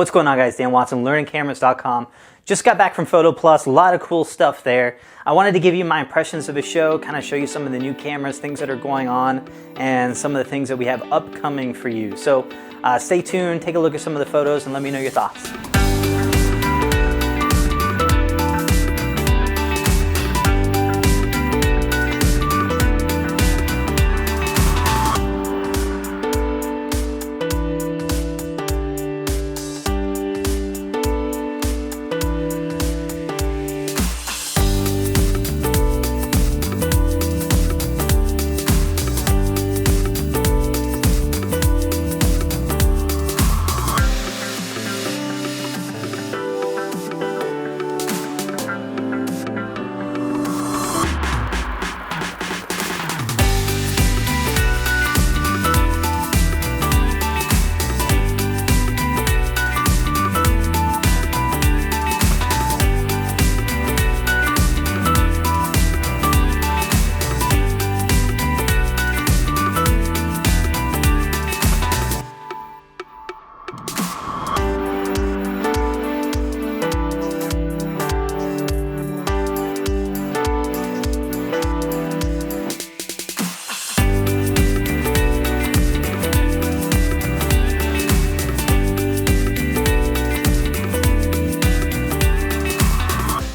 What's going on, guys? Dan Watson, learningcameras.com. Just got back from Photoplus, a lot of cool stuff there. I wanted to give you my impressions of the show, kind of show you some of the new cameras, things that are going on, and some of the things that we have upcoming for you. So stay tuned, take a look at some of the photos, and let me know your thoughts.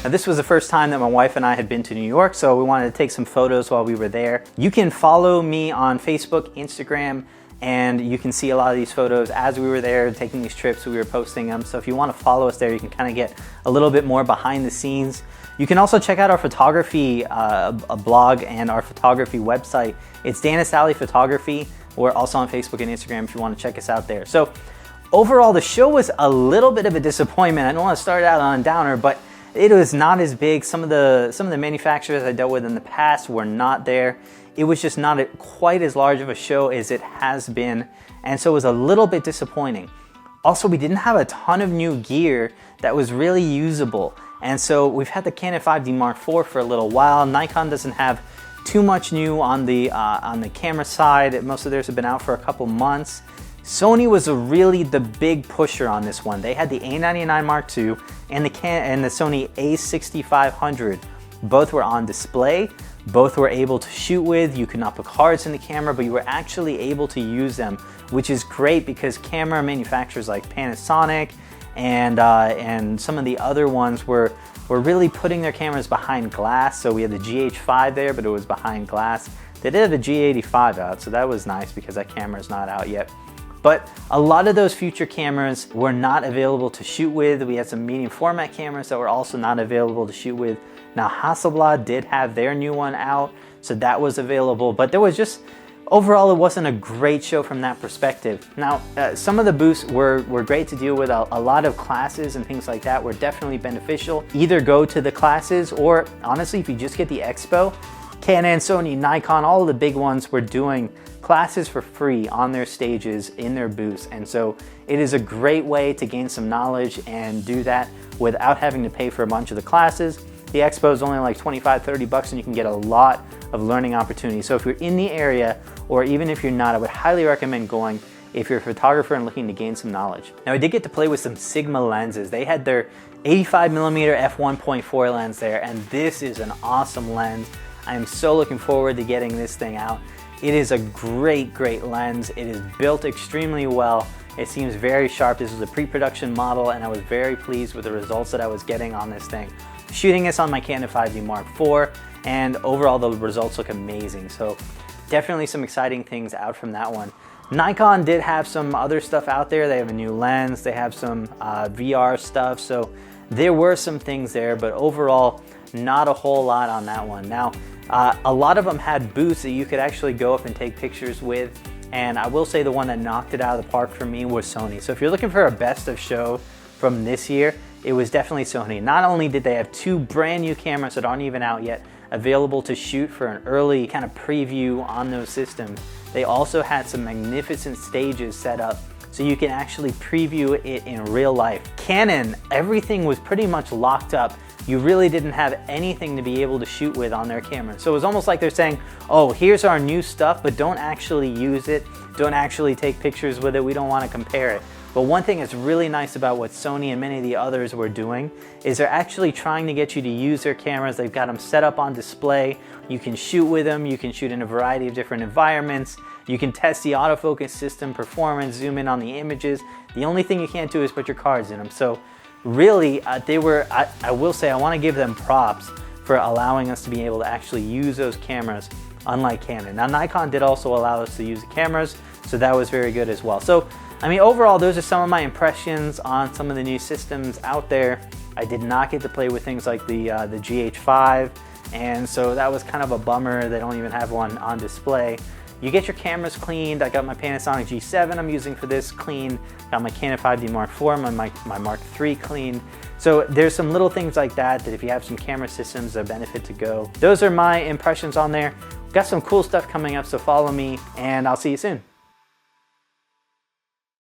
Now, this was the first time that my wife and I had been to New York, so we wanted to take some photos while we were there. You can follow me on Facebook, Instagram, and you can see a lot of these photos as we were there taking these trips. We were posting them. So if you want to follow us there, you can kind of get a little bit more behind the scenes. You can also check out our photography blog and our photography website. It's Dan and Sally Photography. We're also on Facebook and Instagram if you want to check us out there. So overall, the show was a little bit of a disappointment. I don't want to start out on a downer, but it was not as big. Some of the manufacturers I dealt with in the past were not there. It was just not quite as large of a show as it has been, and so it was a little bit disappointing. Also, we didn't have a ton of new gear that was really usable, and so we've had the Canon 5D Mark IV for a little while. Nikon doesn't have too much new on the camera side. Most of theirs have been out for a couple months. Sony was really the big pusher on this one. They had the A99 Mark II and the Sony A6500. Both were on display. Both were able to shoot with. You could not put cards in the camera, but you were actually able to use them, which is great because camera manufacturers like Panasonic and some of the other ones were really putting their cameras behind glass. So we had the GH5 there, but it was behind glass. They did have the G85 out, so that was nice because that camera is not out yet. But a lot of those future cameras were not available to shoot with. We had some medium format cameras that were also not available to shoot with. Now, Hasselblad did have their new one out, so that was available. But there was just, overall, it wasn't a great show from that perspective. Now, some of the booths were great to deal with. A lot of classes and things like that were definitely beneficial. Either go to the classes or, honestly, if you just get the expo, Canon, Sony, Nikon, all of the big ones were doing classes for free on their stages in their booths, and so it is a great way to gain some knowledge and do that without having to pay for a bunch of the classes. The expo is only like 25, 30 bucks and you can get a lot of learning opportunities. So if you're in the area, or even if you're not, I would highly recommend going if you're a photographer and looking to gain some knowledge. Now, I did get to play with some Sigma lenses. They had their 85mm f1.4 lens there, and this is an awesome lens. I am so looking forward to getting this thing out. It is a great lens. It is built extremely well. It seems very sharp. This was a pre-production model, and I was very pleased with the results that I was getting on this thing. Shooting this on my Canon 5D Mark IV, and overall the results look amazing. So definitely some exciting things out from that one. Nikon did have some other stuff out there. They have a new lens. They have some VR stuff. So there were some things there, but overall, not a whole lot on that one. Now, a lot of them had booths that you could actually go up and take pictures with, and I will say the one that knocked it out of the park for me was Sony. So if you're looking for a best of show from this year, it was definitely Sony. Not only did they have two brand new cameras that aren't even out yet available to shoot for an early kind of preview on those systems, they also had some magnificent stages set up so you can actually preview it in real life. Canon, everything was pretty much locked up. You really didn't have anything to be able to shoot with on their camera. So it was almost like they're saying, oh, here's our new stuff, but don't actually use it. Don't actually take pictures with it. We don't want to compare it. But one thing that's really nice about what Sony and many of the others were doing is they're actually trying to get you to use their cameras. They've got them set up on display. You can shoot with them. You can shoot in a variety of different environments. You can test the autofocus system performance, zoom in on the images. The only thing you can't do is put your cards in them. So really, I will say, I want to give them props for allowing us to be able to actually use those cameras, unlike Canon. Now, Nikon did also allow us to use the cameras, so that was very good as well. So, I mean, overall, those are some of my impressions on some of the new systems out there. I did not get to play with things like the GH5, and so that was kind of a bummer. They don't even have one on display. You get your cameras cleaned. I got my Panasonic G7 I'm using for this clean. Got my Canon 5D Mark IV, my Mark III clean. So there's some little things like that if you have some camera systems, they're a benefit to go. Those are my impressions on there. Got some cool stuff coming up, so follow me, and I'll see you soon.